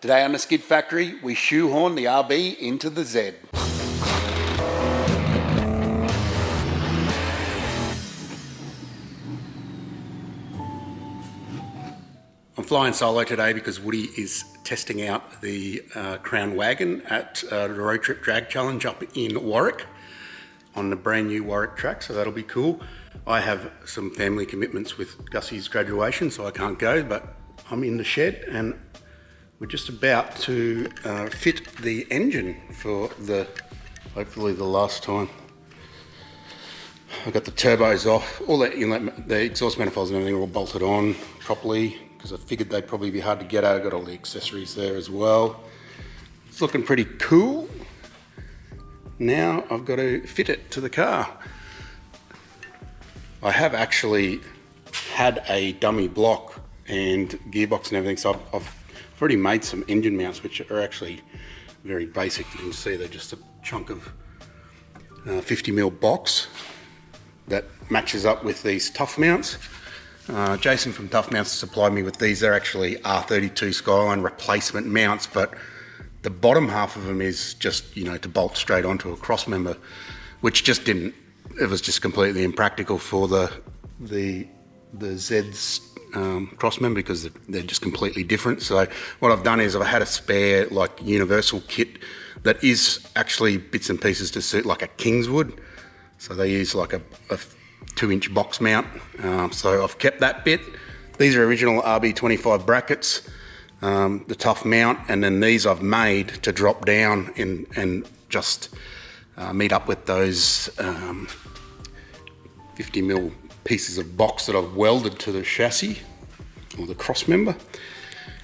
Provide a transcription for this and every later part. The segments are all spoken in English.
Today on the Skid Factory, we shoehorn the RB into the Z. I'm flying solo today because Woody is testing out the Crown Wagon at the Road Trip Drag Challenge up in Warwick on the brand new Warwick track, so that'll be cool. I have some family commitments with Gussie's graduation, so I can't go, but I'm in the shed and we're just about to fit the engine for hopefully the last time. I've got the turbos off, all that, the exhaust manifolds and everything are all bolted on properly because I figured they'd probably be hard to get out. I've got all the accessories there as well. It's looking pretty cool. Now I've got to fit it to the car. I have actually had a dummy block and gearbox and everything, so I've already made some engine mounts which are actually very basic. You can see they're just a chunk of 50mm box that matches up with these Tough mounts. Jason from Tough Mounts supplied me with these. They're actually R32 Skyline replacement mounts, but the bottom half of them is just, to bolt straight onto a cross member, which just didn't, it was just completely impractical for the Z's cross member because they're just completely different. So what I've done is I've had a spare universal kit that is actually bits and pieces to suit like a Kingswood. So they use like a 2-inch box mount. So I've kept that bit. These are original RB25 brackets, the Tough mount, and then these I've made to drop down and just meet up with those 50mm pieces of box that I've welded to the chassis or the cross member.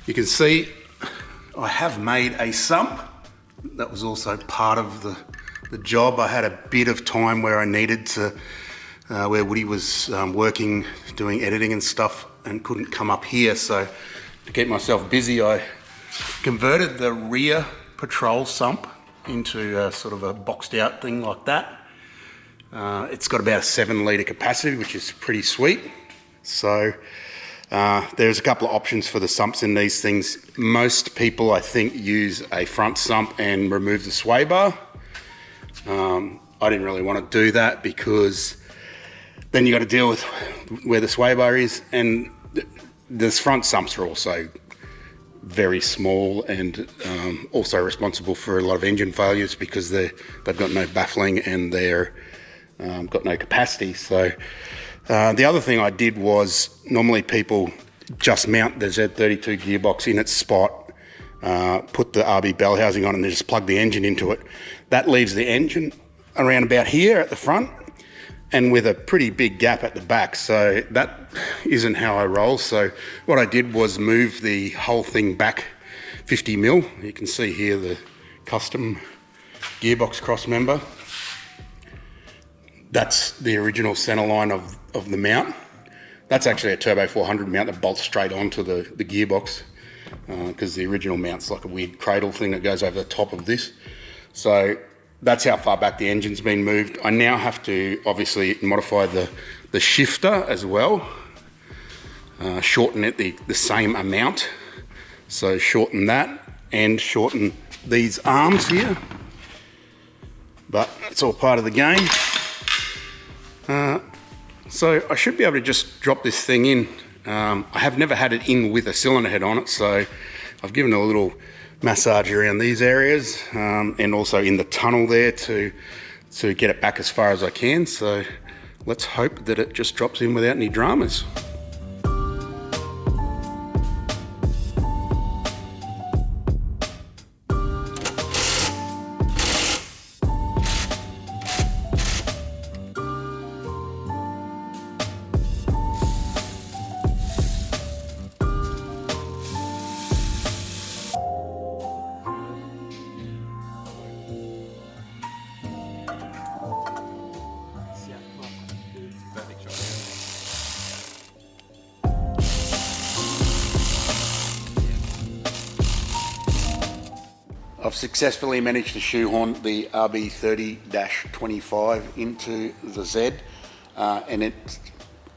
You can see I have made a sump. That was also part of the job. I had a bit of time where I needed to, where Woody was working, doing editing and stuff and couldn't come up here. So to keep myself busy, I converted the rear patrol sump into sort of a boxed out thing like that. It's got about a 7-litre capacity, which is pretty sweet. So there's a couple of options for the sumps in these things. Most people, I think, use a front sump and remove the sway bar. I didn't really want to do that because then you got to deal with where the sway bar is, and the front sumps are also very small and also responsible for a lot of engine failures because they've got no baffling and they're got no capacity. So the other thing I did was, normally people just mount the Z32 gearbox in its spot, put the RB bell housing on and then just plug the engine into it. That leaves the engine around about here at the front and with a pretty big gap at the back. So that isn't how I roll. So what I did was move the whole thing back 50mm. You can see here the custom gearbox cross member. That's the original centerline of the mount. That's actually a Turbo 400 mount that bolts straight onto the gearbox because the original mount's like a weird cradle thing that goes over the top of this. So that's how far back the engine's been moved. I now have to obviously modify the shifter as well, shorten it the same amount. So shorten that and shorten these arms here. But it's all part of the game. So I should be able to just drop this thing in. I have never had it in with a cylinder head on it, so I've given it a little massage around these areas and also in the tunnel there to get it back as far as I can. So let's hope that it just drops in without any dramas. I've successfully managed to shoehorn the RB30-25 into the Z, and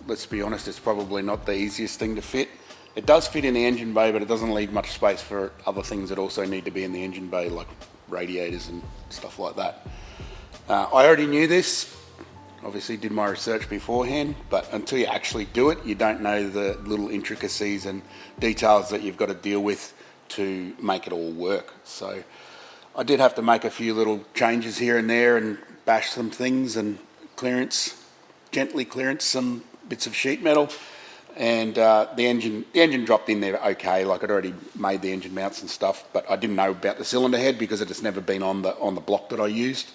let's be honest, it's probably not the easiest thing to fit. It does fit in the engine bay, but it doesn't leave much space for other things that also need to be in the engine bay, like radiators and stuff like that. I already knew this, obviously did my research beforehand, but until you actually do it, you don't know the little intricacies and details that you've got to deal with to make it all work. So I did have to make a few little changes here and there and bash some things and gently clearance some bits of sheet metal. And the engine dropped in there okay. Like, I'd already made the engine mounts and stuff, but I didn't know about the cylinder head because it has never been on the block that I used.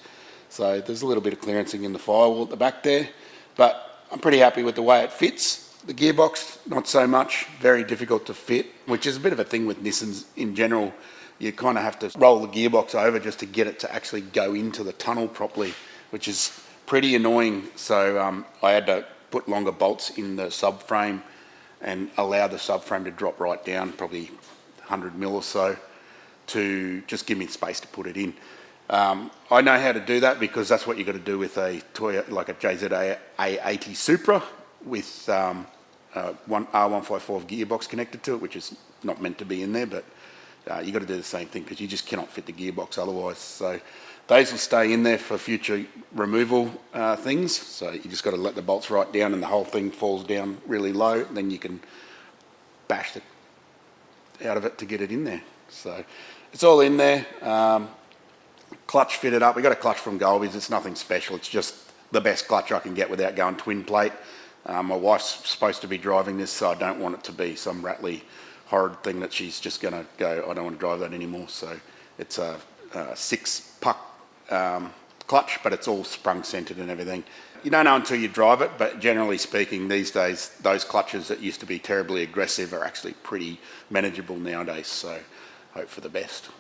So there's a little bit of clearancing in the firewall at the back there, but I'm pretty happy with the way it fits. The gearbox, not so much, very difficult to fit, which is a bit of a thing with Nissans in general. You kind of have to roll the gearbox over just to get it to actually go into the tunnel properly, which is pretty annoying. So I had to put longer bolts in the subframe and allow the subframe to drop right down, probably 100 mil or so, to just give me space to put it in. I know how to do that because that's what you've got to do with a Toyota, like a JZA80 Supra with one R155 gearbox connected to it, which is not meant to be in there, but you've got to do the same thing because you just cannot fit the gearbox otherwise. So those will stay in there for future removal things. So you just got to let the bolts right down and the whole thing falls down really low. Then you can bash it out of it to get it in there. So it's all in there. Clutch fitted up. We got a clutch from Golby's. It's nothing special. It's just the best clutch I can get without going twin plate. My wife's supposed to be driving this, so I don't want it to be some rattly, horrid thing that she's just going to go, I don't want to drive that anymore. So it's a 6-puck clutch, but it's all sprung centered and everything. You don't know until you drive it, but generally speaking, these days, those clutches that used to be terribly aggressive are actually pretty manageable nowadays. So hope for the best.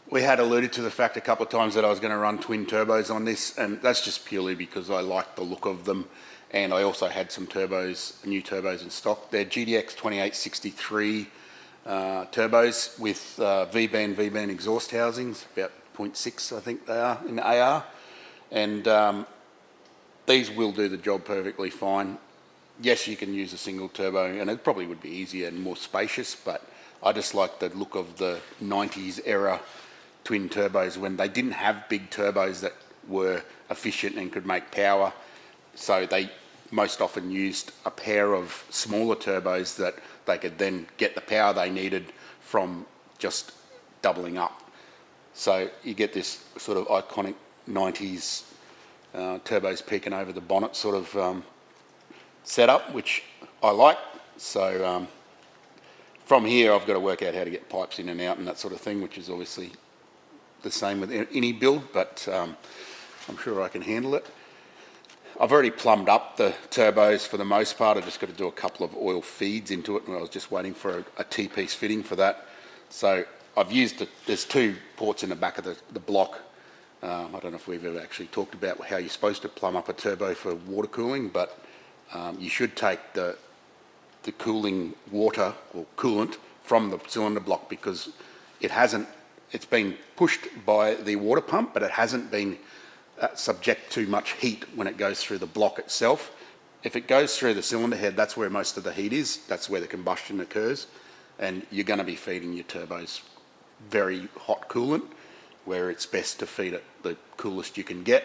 We had alluded to the fact a couple of times that I was going to run twin turbos on this, and that's just purely because I like the look of them, and I also had some turbos, new turbos in stock. They're GDX 2863 turbos with V-band exhaust housings, about 0.6 I think they are in the AR, and these will do the job perfectly fine. Yes, you can use a single turbo, and it probably would be easier and more spacious, but I just like the look of the 90s era twin turbos when they didn't have big turbos that were efficient and could make power. So they most often used a pair of smaller turbos that they could then get the power they needed from just doubling up. So you get this sort of iconic 90s turbos peeking over the bonnet sort of setup, which I like. So from here I've got to work out how to get pipes in and out and that sort of thing, which is obviously the same with any build, but I'm sure I can handle it. I've already plumbed up the turbos for the most part. I've just got to do a couple of oil feeds into it, and I was just waiting for a T-piece fitting for that. So I've used there's 2 ports in the back of the block. I don't know if we've ever actually talked about how you're supposed to plumb up a turbo for water cooling, but you should take the cooling water or coolant from the cylinder block because it's been pushed by the water pump, but it hasn't been subject to much heat when it goes through the block itself. If it goes through the cylinder head, that's where most of the heat is. That's where the combustion occurs. And you're going to be feeding your turbos very hot coolant, where it's best to feed it the coolest you can get.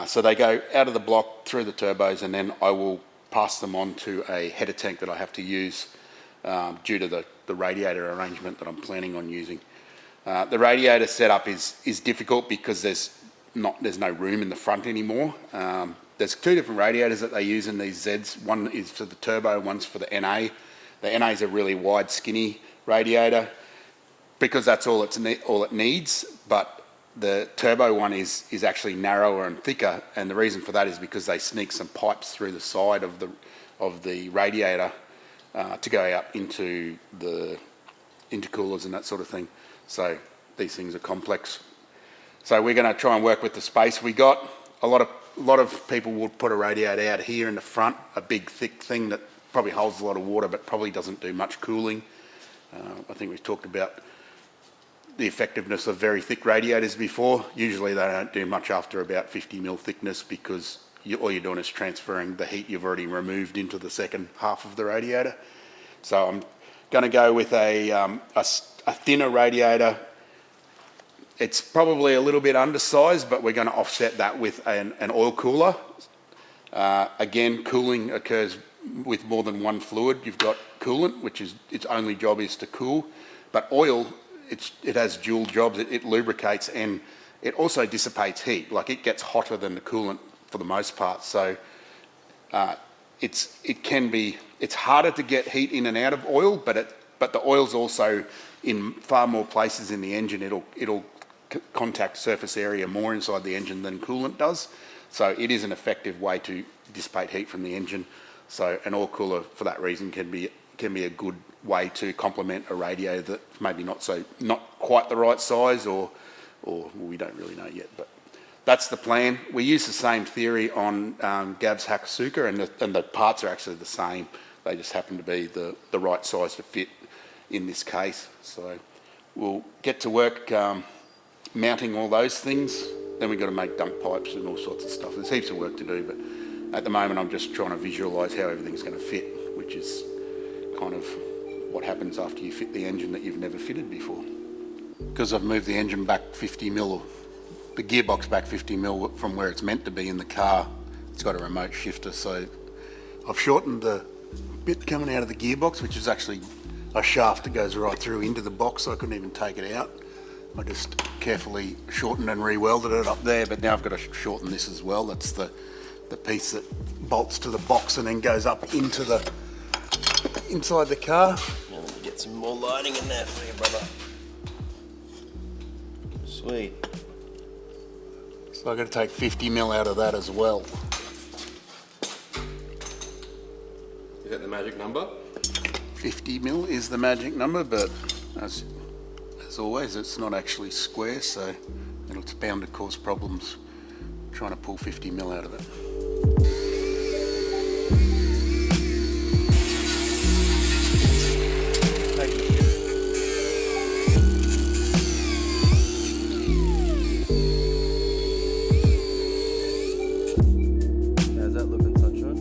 So they go out of the block through the turbos, and then I will pass them on to a header tank that I have to use due to the radiator arrangement that I'm planning on using. The radiator setup is difficult because there's no room in the front anymore. There's 2 different radiators that they use in these Zs. One is for the turbo, one's for the NA. The NA is a really wide, skinny radiator because that's all it needs. But the turbo one is actually narrower and thicker, and the reason for that is because they sneak some pipes through the side of the radiator to go out into the intercoolers and that sort of thing. So these things are complex. So we're going to try and work with the space we got. A lot of people would put a radiator out here in the front, a big thick thing that probably holds a lot of water but probably doesn't do much cooling. I think we've talked about the effectiveness of very thick radiators before. Usually they don't do much after about 50 mil thickness because all you're doing is transferring the heat you've already removed into the second half of the radiator. So I'm going to go with a thinner radiator. It's probably a little bit undersized, but we're going to offset that with an oil cooler. Again, cooling occurs with more than one fluid. You've got coolant, which is its only job is to cool, but oil, it has dual jobs. It lubricates and it also dissipates heat. Like, it gets hotter than the coolant for the most part. So it's harder to get heat in and out of oil, but the oil's also in far more places in the engine. It'll contact surface area more inside the engine than coolant does. So it is an effective way to dissipate heat from the engine. So an oil cooler, for that reason, can be a good way to complement a radiator that's maybe not quite the right size, or we don't really know yet. But that's the plan. We use the same theory on Gav's Hakusuka, and the parts are actually the same. They just happen to be the right size to fit in this case. So we'll get to work mounting all those things. Then we've got to make dump pipes and all sorts of stuff. There's heaps of work to do, but at the moment I'm just trying to visualise how everything's going to fit, which is kind of what happens after you fit the engine that you've never fitted before. Because I've moved the engine back 50 mil, the gearbox back 50 mil from where it's meant to be in the car. It's got a remote shifter, so I've shortened the bit coming out of the gearbox, which is actually a shaft that goes right through into the box, so I couldn't even take it out. I just carefully shortened and re-welded it up there, but now I've got to shorten this as well. That's the piece that bolts to the box and then goes up into inside the car. Now let me get some more lighting in there for you, brother. Sweet. So I've got to take 50 mil out of that as well. Is that the magic number? 50 mil is the magic number, but as always, it's not actually square, so it's bound to cause problems trying to pull 50 mil out of it. How's that looking, sunshine?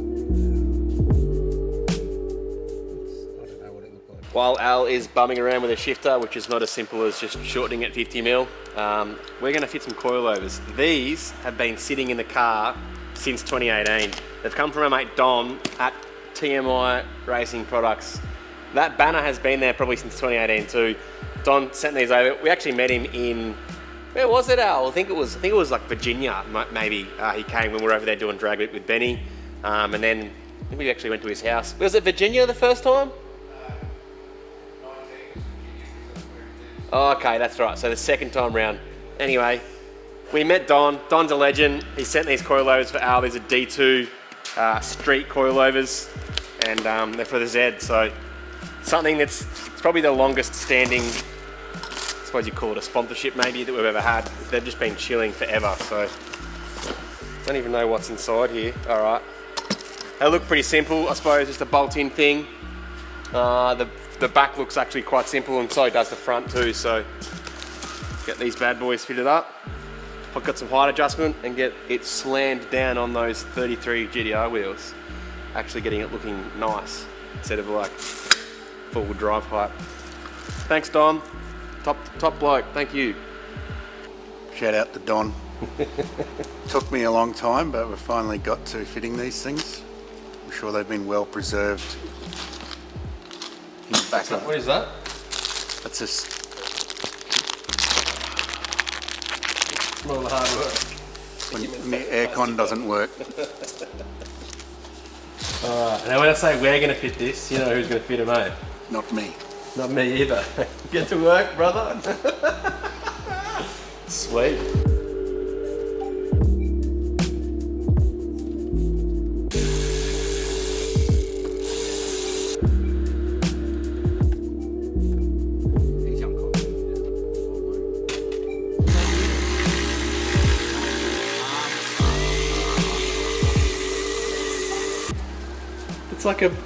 I don't know what it looked like. While Al is bumming around with a shifter, which is not as simple as just shortening it 50 mil, we're going to fit some coilovers. These have been sitting in the car since 2018. They've come from our mate Don at TMI Racing Products. That banner has been there probably since 2018 too. Don sent these over. We actually met him in, where was it, Al? I think it was like Virginia, maybe. He came when we were over there doing drag with Benny, and then I think we actually went to his house. Was it Virginia the first time? Oh, okay, that's right. So the second time round. Anyway, we met Don. Don's a legend. He sent these coilovers for Al. These are D2 street coilovers, and they're for the Z. So something it's probably the longest standing, I suppose you call it a sponsorship maybe, that we've ever had. They've just been chilling forever. So don't even know what's inside here. All right. They look pretty simple, I suppose, just a bolt-in thing. The back looks actually quite simple, and so does the front too. So get these bad boys fitted up. I've got some height adjustment and get it slammed down on those 33 GTR wheels. Actually getting it looking nice instead of like forward drive height. Thanks, Don. Top bloke. Thank you. Shout out to Don. Took me a long time, but we finally got to fitting these things. I'm sure they've been well preserved. What is that? That's just More of the hard work. when the aircon doesn't work. Alright, now when I say we're going to fit this, you know who's going to fit it, mate? Not me. Not me either. Get to work, brother. Sweet.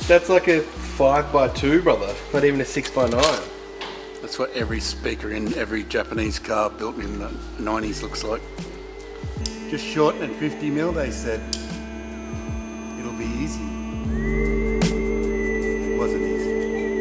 That's like a 5x2, brother. Not even a 6x9. That's what every speaker in every Japanese car built in the 90s looks like. Just shorten it 50 mil, they said. It'll be easy. It wasn't easy.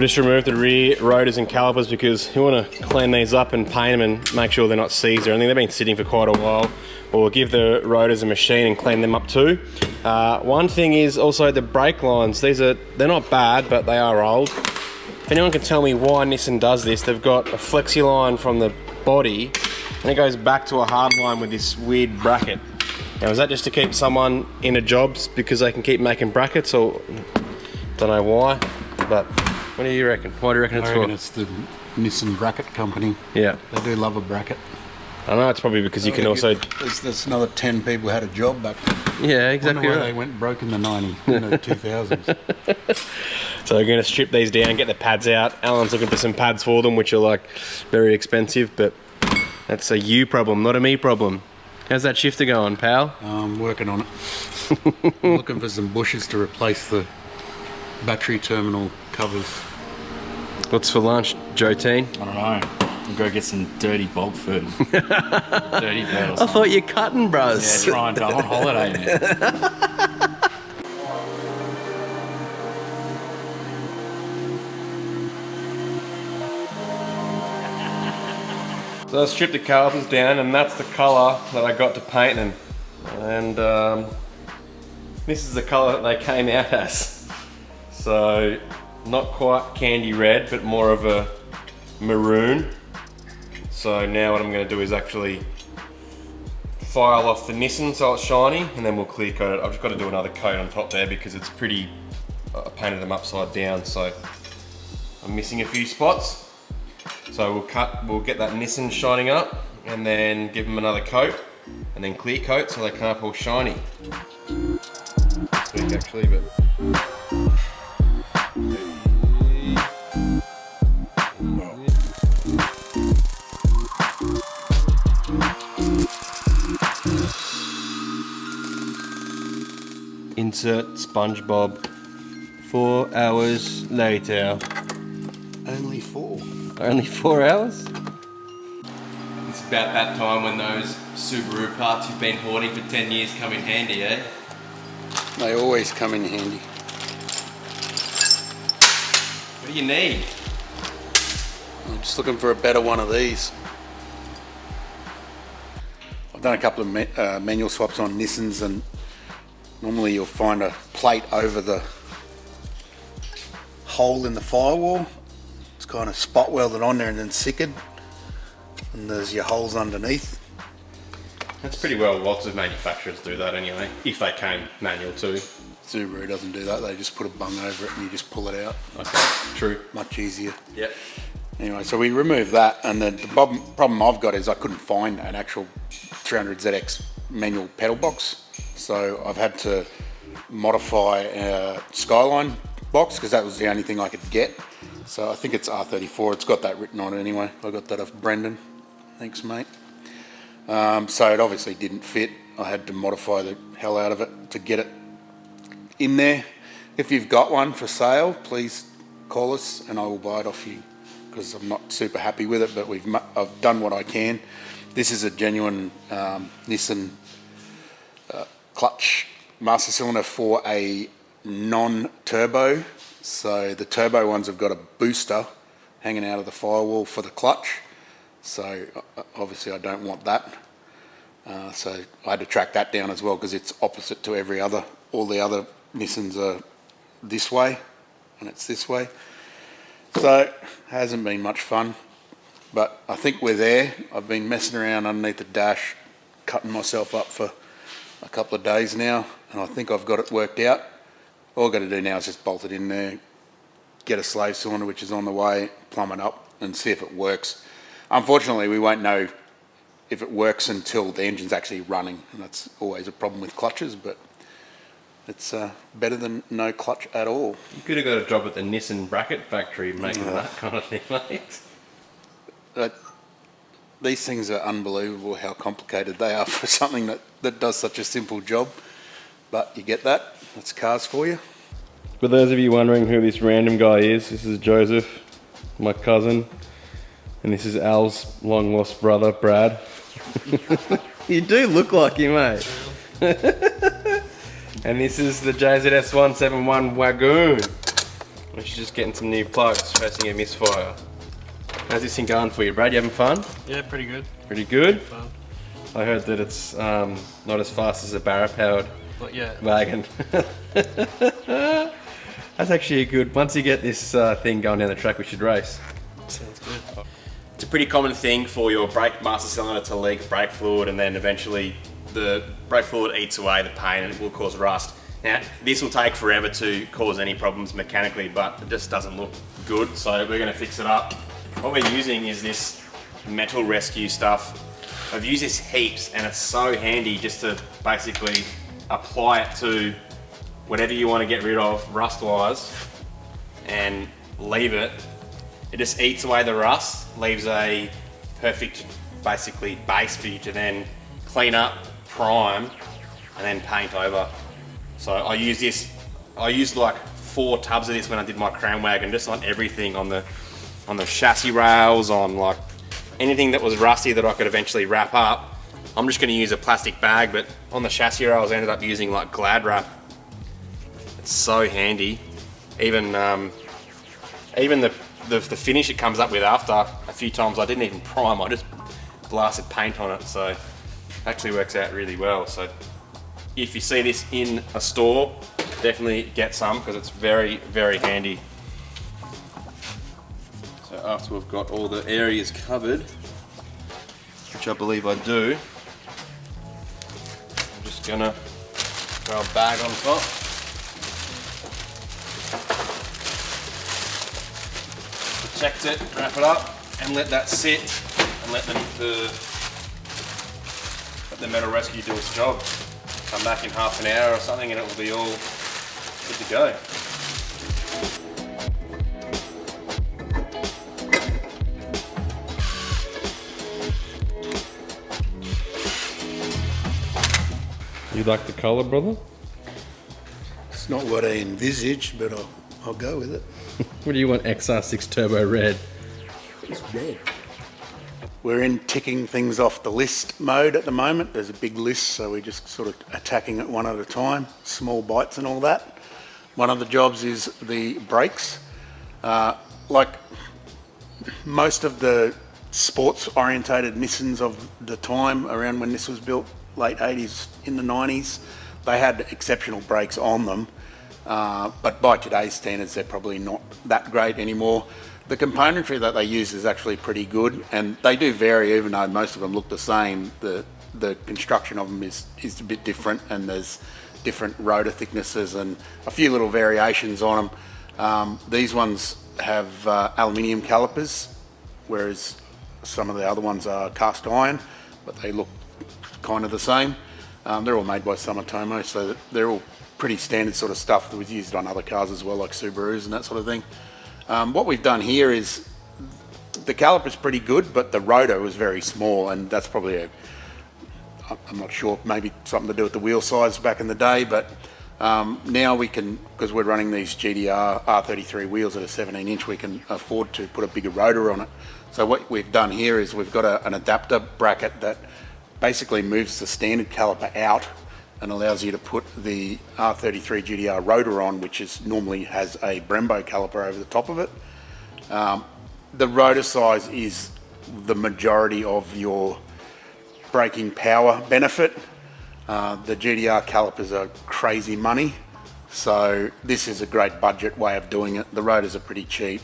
Just remove the rear rotors and calipers because you want to clean these up and paint them and make sure they're not seized or anything. They've been sitting for quite a while. But we'll give the rotors a machine and clean them up too. One thing is also the brake lines. They're not bad, but they are old. If anyone can tell me why Nissan does this, they've got a flexi line from the body and it goes back to a hard line with this weird bracket. Now is that just to keep someone in a job because they can keep making brackets, or don't know why, but what do you reckon? Why do you reckon it's for? I reckon it's the Nissan bracket company. Yeah. They do love a bracket. I know, it's probably because you can also... There's another 10 people who had a job back then. Yeah, exactly right. They went broke in the 2000s. So we're going to strip these down, get the pads out. Alan's looking for some pads for them, which are like very expensive, but that's a you problem, not a me problem. How's that shifter going, pal? I'm working on it. I'm looking for some bushes to replace the battery terminal covers. What's for lunch, Joe Teen? I don't know. We'll go get some dirty bog food. Dirty bird. I thought you're cutting, bros. Yeah, trying to. I'm on holiday now. So I stripped the calipers down, and that's the colour that I got to paint them. And this is the colour that they came out as. So not quite candy red, but more of a maroon. So now what I'm going to do is actually file off the Nissan so it's shiny, and then we'll clear coat it. I've just got to do another coat on top there because it's pretty, I painted them upside down, so I'm missing a few spots. So we'll get that Nissan shining up and then give them another coat and then clear coat so they come up all shiny. This week actually, but... Insert SpongeBob 4 hours later. Only 4. Only 4 hours? It's about that time when those Subaru parts you've been hoarding for 10 years come in handy, eh? They always come in handy. What do you need? I'm just looking for a better one of these. I've done a couple of manual swaps on Nissans, and normally you'll find a plate over the hole in the firewall. It's kind of spot welded on there and then sickered, and there's your holes underneath. That's pretty well, lots of manufacturers do that anyway, if they came manual too. Subaru doesn't do that, they just put a bung over it and you just pull it out. Okay, true. Much easier. Yep. Anyway, so we removed that, and then the problem I've got is I couldn't find an actual 300ZX manual pedal box, so I've had to modify a Skyline box because that was the only thing I could get. So I think it's R34, it's got that written on it anyway. I got that off Brendan, thanks mate. So it obviously didn't fit. I had to modify the hell out of it to get it in there. If you've got one for sale, please call us and I will buy it off you, because I'm not super happy with it, but I've done what I can. This is a genuine Nissan clutch master cylinder for a non-turbo. So the turbo ones have got a booster hanging out of the firewall for the clutch. So obviously I don't want that. So I had to track that down as well because it's opposite to all the other Nissans are this way and it's this way. So it hasn't been much fun, but I think we're there. I've been messing around underneath the dash, cutting myself up for a couple of days now, and I think I've got it worked out. All I've got to do now is just bolt it in there, get a slave cylinder which is on the way, plumb it up and see if it works. Unfortunately, we won't know if it works until the engine's actually running, and that's always a problem with clutches, but it's better than no clutch at all. You could have got a job at the Nissan bracket factory making that kind of thing, mate. These things are unbelievable how complicated they are for something that does such a simple job, but you get that. That's cars for you. For those of you wondering who this random guy is, this is Joseph, my cousin, and this is Al's long lost brother, Brad. You do look like him, mate. And this is the JZS 171 Wagoon. We're just getting some new plugs, chasing a misfire. How's this thing going for you, Brad? You having fun? Yeah, pretty good. Pretty good? Fun. I heard that it's not as fast as a barra-powered But yeah. wagon. That's actually a good, once you get this thing going down the track, we should race. Sounds good. It's a pretty common thing for your brake master cylinder to leak brake fluid, and then eventually the brake fluid eats away the paint and it will cause rust. Now, this will take forever to cause any problems mechanically, but it just doesn't look good, so we're going to fix it up. What we're using is this metal rescue stuff. I've used this heaps, and it's so handy just to basically apply it to whatever you want to get rid of rust-wise and leave it. It just eats away the rust, leaves a perfect, basically, base for you to then clean up, prime, and then paint over. So I use this, I used like 4 tubs of this when I did my crown wagon, just on everything, on the chassis rails, on like anything that was rusty that I could eventually wrap up. I'm just going to use a plastic bag, but on the chassis rails I ended up using like Glad wrap. It's so handy. Even the finish it comes up with after a few times I didn't even prime, I just blasted paint on it, so it actually works out really well. So if you see this in a store, definitely get some because it's very, very handy. So after we've got all the areas covered, which I believe I do, I'm just gonna throw a bag on top. Protect it, wrap it up, and let that sit, and let the metal rescue do its job. Come back in half an hour or something and it will be all good to go. You like the colour, brother? It's not what I envisaged, but I'll go with it. What do you want, XR6 Turbo Red? It's red. We're in ticking things off the list mode at the moment. There's a big list, so we're just sort of attacking it one at a time, small bites and all that. One of the jobs is the brakes. Like most of the sports-orientated Nissans of the time, around when this was built, late 80s, in the 90s, they had exceptional brakes on them. But by today's standards, they're probably not that great anymore. The componentry that they use is actually pretty good, and they do vary, even though most of them look the same. The construction of them is a bit different, and there's different rotor thicknesses and a few little variations on them. These ones have aluminium calipers, whereas some of the other ones are cast iron, but they look kind of the same. They're all made by Sumitomo, so they're all pretty standard sort of stuff that was used on other cars as well, like Subarus and that sort of thing. What we've done here is the caliper's pretty good, but the rotor was very small, and that's probably I'm not sure, maybe something to do with the wheel size back in the day, but now we can, because we're running these GTR R32 wheels at a 17-inch, we can afford to put a bigger rotor on it. So what we've done here is we've got an adapter bracket that basically moves the standard caliper out and allows you to put the R33 GTR rotor on, which normally has a Brembo caliper over the top of it. The rotor size is the majority of your braking power benefit. The GTR calipers are crazy money, so this is a great budget way of doing it. The rotors are pretty cheap,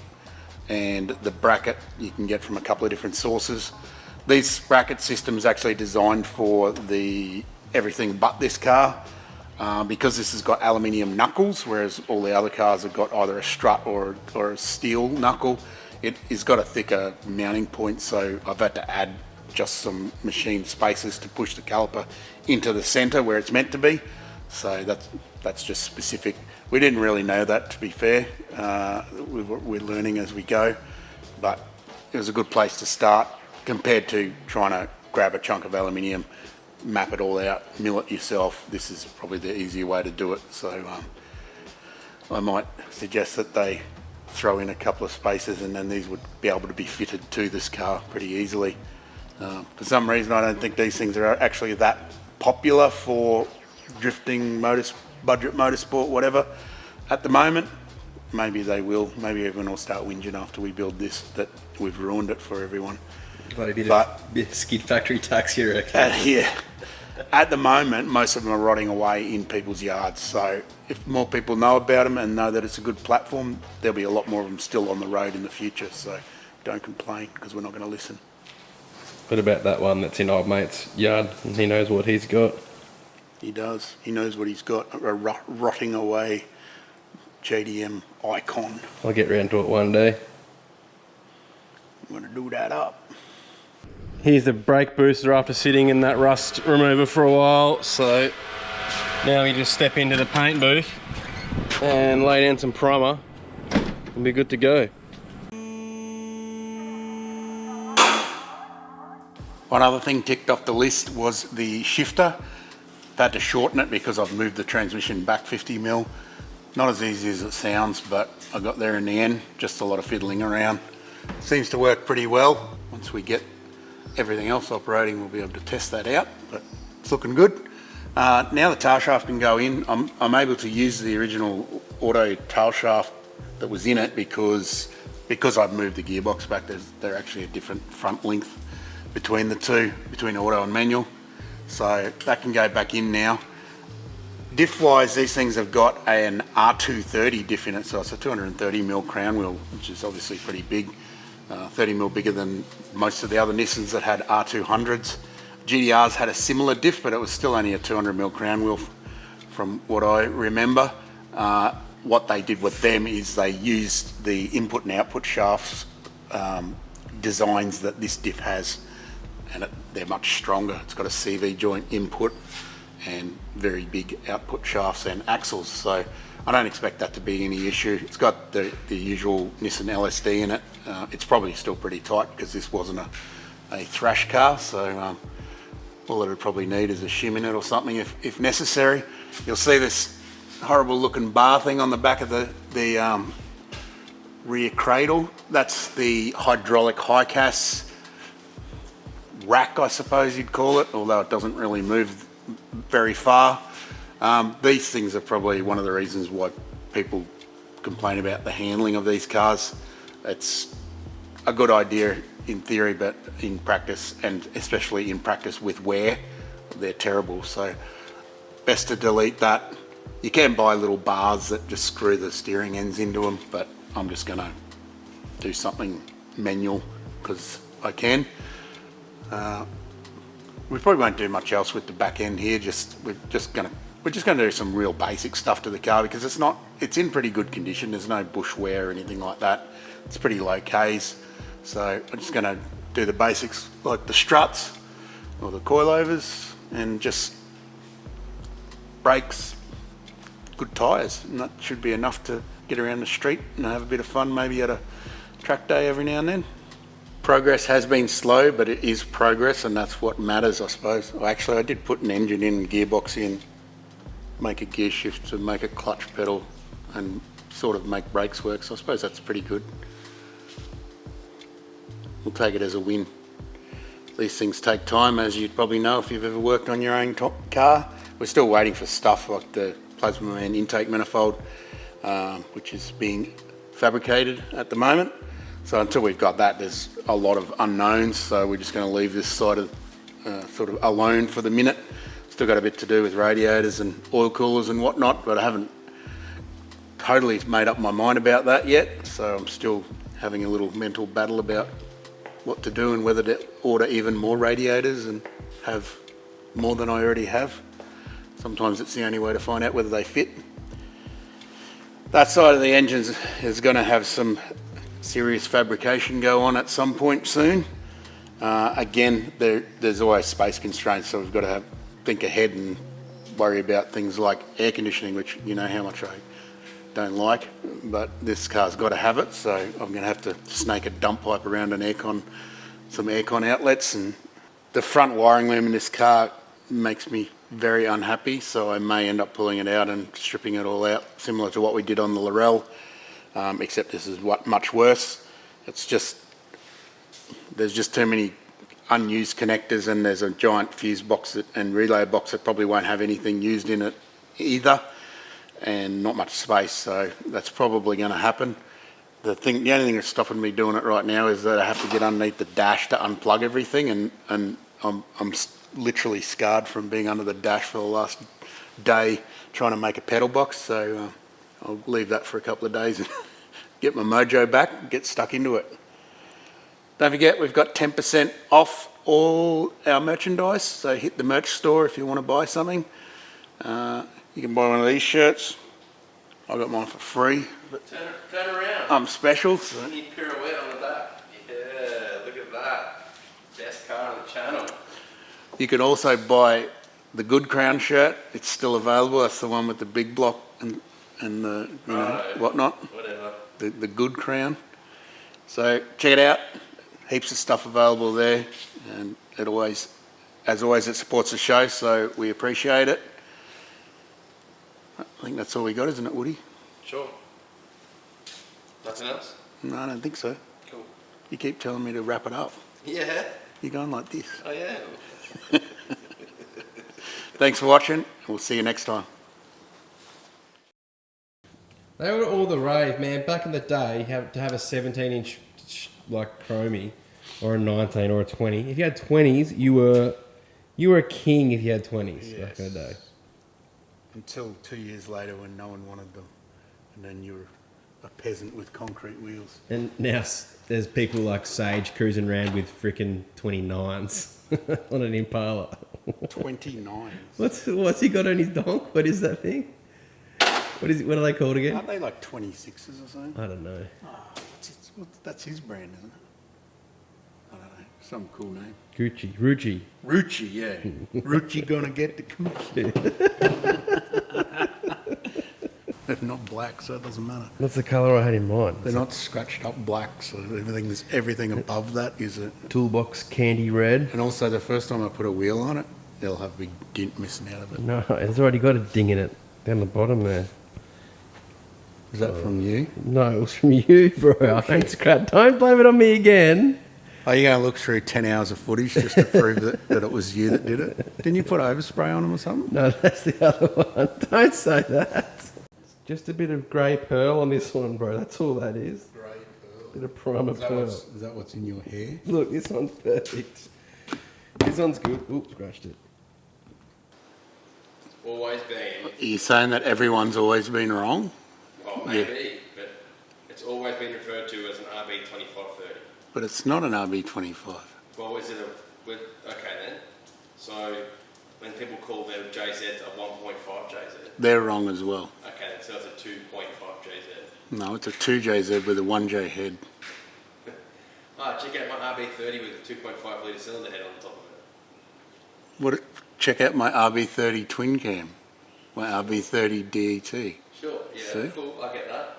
and the bracket you can get from a couple of different sources. These bracket systems actually designed for everything but this car, because this has got aluminium knuckles, whereas all the other cars have got either a strut or a steel knuckle. It has got a thicker mounting point, so I've had to add just some machined spacers to push the caliper into the center where it's meant to be. So that's just specific. We didn't really know that, to be fair. We're learning as we go, but it was a good place to start compared to trying to grab a chunk of aluminium, map it all out, mill it yourself. This is probably the easier way to do it. So I might suggest that they throw in a couple of spacers, and then these would be able to be fitted to this car pretty easily. For some reason, I don't think these things are actually that popular for drifting, budget motorsport, whatever, at the moment. maybe they will. Maybe everyone will start whinging after we build this that we've ruined it for everyone. But a bit of skid factory tax here, actually. Yeah. At the moment, most of them are rotting away in people's yards. So if more people know about them and know that it's a good platform, there'll be a lot more of them still on the road in the future. So don't complain, because we're not going to listen. What about that one that's in old mate's yard and he knows what he's got? He does. He knows what he's got. A rotting away JDM icon. I'll get round to it one day. I'm going to do that up. Here's the brake booster after sitting in that rust remover for a while. So now we just step into the paint booth and lay down some primer and be good to go. One other thing ticked off the list was the shifter. I've had to shorten it because I've moved the transmission back 50mm. Not as easy as it sounds, but I got there in the end. Just a lot of fiddling around. Seems to work pretty well. Once we get everything else operating, we'll be able to test that out, but it's looking good. Now the tail shaft can go in. I'm able to use the original auto tail shaft that was in it because I've moved the gearbox back. They're actually a different front length between the two, between auto and manual. So that can go back in now. Diff wise, these things have got an R230 diff in it, so it's a 230mm crown wheel, which is obviously pretty big. 30mm bigger than most of the other Nissans that had R200s. GTRs had a similar diff, but it was still only a 200mm crown wheel from what I remember. What they did with them is they used the input and output shafts designs that this diff has, and they're much stronger. It's got a CV joint input and very big output shafts and axles, so I don't expect that to be any issue. It's got the usual Nissan LSD in it. It's probably still pretty tight because this wasn't a thrash car, so all it would probably need is a shim in it or something if necessary. You'll see this horrible looking bar thing on the back of the rear cradle. That's the hydraulic high-cast rack, I suppose you'd call it, although it doesn't really move very far. These things are probably one of the reasons why people complain about the handling of these cars. It's a good idea in theory, but in practice, and especially in practice with wear, they're terrible. So best to delete that. You can buy little bars that just screw the steering ends into them, but I'm just going to do something manual because I can. We probably won't do much else with the back end here. We're just going to do some real basic stuff to the car because it's in pretty good condition. There's no bush wear or anything like that. It's pretty low Ks. So I'm just going to do the basics like the struts or the coilovers and just brakes, good tyres, and that should be enough to get around the street and have a bit of fun, maybe at a track day every now and then. Progress has been slow, but it is progress, and that's what matters, I suppose. Actually, I did put an engine in, gearbox in, make a gear shift to make a clutch pedal and sort of make brakes work, so I suppose that's pretty good. We'll take it as a win. These things take time, as you'd probably know if you've ever worked on your own car. We're still waiting for stuff like the plasma man intake manifold, which is being fabricated at the moment. So until we've got that, there's a lot of unknowns, so we're just going to leave this side of sort of alone for the minute. Still got a bit to do with radiators and oil coolers and whatnot, but I haven't totally made up my mind about that yet, so I'm still having a little mental battle about what to do and whether to order even more radiators and have more than I already have. Sometimes it's the only way to find out whether they fit. That side of the engine is going to have some serious fabrication go on at some point soon. Again, there's always space constraints, so we've got to think ahead and worry about things like air conditioning, which you know how much I don't like, but this car's got to have it, so I'm going to have to snake a dump pipe around some aircon outlets. And the front wiring loom in this car makes me very unhappy, so I may end up pulling it out and stripping it all out, similar to what we did on the Laurel, except this is much worse. It's just, there's just too many unused connectors, and there's a giant fuse box and relay box that probably won't have anything used in it either. and not much space, so that's probably going to happen. The only thing that's stopping me doing it right now is that I have to get underneath the dash to unplug everything, and I'm literally scarred from being under the dash for the last day trying to make a pedal box, so I'll leave that for a couple of days and get my mojo back and get stuck into it. Don't forget, we've got 10% off all our merchandise, so hit the merch store if you want to buy something. You can buy one of these shirts. I got mine for free. But Turn around. I'm special. So. You pirouette on the back. Yeah, look at that. Best car on the channel. You can also buy the Good Crown shirt. It's still available. That's the one with the big block and the whatnot. Whatever. The Good Crown. So check it out. Heaps of stuff available there, and as always, it supports the show, so we appreciate it. I think that's all we got, isn't it, Woody? Sure. Nothing else? No, I don't think so. Cool. You keep telling me to wrap it up. Yeah. You're going like this. I am. Thanks for watching. We'll see you next time. They were all the rave, man. Back in the day, to have a 17-inch like chromie, or a 19 or a 20. If you had 20s, you were a king if you had 20s back in the day. Until 2 years later when no one wanted them, and then you were a peasant with concrete wheels. And now there's people like Sage cruising around with frickin' 29s on an Impala. 29s. What's he got on his donk? What is that thing? What are they called again? Aren't they like 26s or something? I don't know. That's his brand, isn't it? I don't know. Some cool name. Rucci. Rucci, yeah. Rucci gonna get the coochie. They're not black, so it doesn't matter. That's the colour I had in mind. They're not scratched up black, so everything above that is a Toolbox candy red. And also, the first time I put a wheel on it, they'll have a big dint missing out of it. No, it's already got a ding in it down the bottom there. Is that from you? No, it was from you, bro. Don't blame it on me again. Are you going to look through 10 hours of footage just to prove that it was you that did it? Didn't you put overspray on them or something? No, that's the other one. Don't say that. Just a bit of grey pearl on this one, bro. That's all that is. Grey pearl. Bit of primer pearl. Is that what's in your hair? Look, this one's perfect. This one's good. Oops, scratched it. Always been. Are you saying that everyone's always been wrong? Well, maybe, but it's always been referred to as an RB2530. But it's not an RB25. Well, is it okay then? So when people call their JZs a 1.5 JZ. They're wrong as well. Okay, then so it's a 2.5 JZ. No, it's a 2JZ with a 1J head. Check out my RB30 with a 2.5 litre cylinder head on the top of it. Check out my RB30 twin cam. My RB30 DET. Sure, yeah, See? cool, I get that.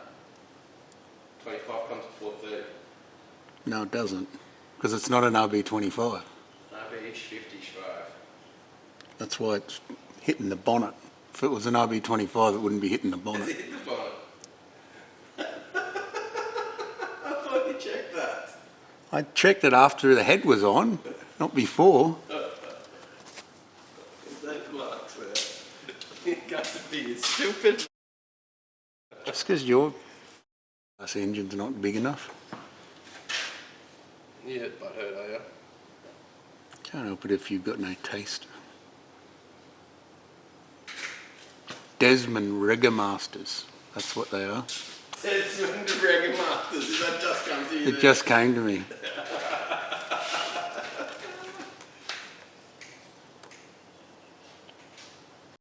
25 comes before 30. No, it doesn't. Because it's not an RB25. RB55. That's why it's hitting the bonnet. If it was an RB25, it wouldn't be hitting the bonnet. Is it hitting the bonnet? I thought you checked that. I checked it after the head was on, not before. That marks there. You got to be stupid. Just because your engine's not big enough. Yeah, butthurt, are you? Can't help it if you've got no taste. Desmond Regamasters. That's what they are. Desmond Regamasters. Did that just come to you? It just came to me.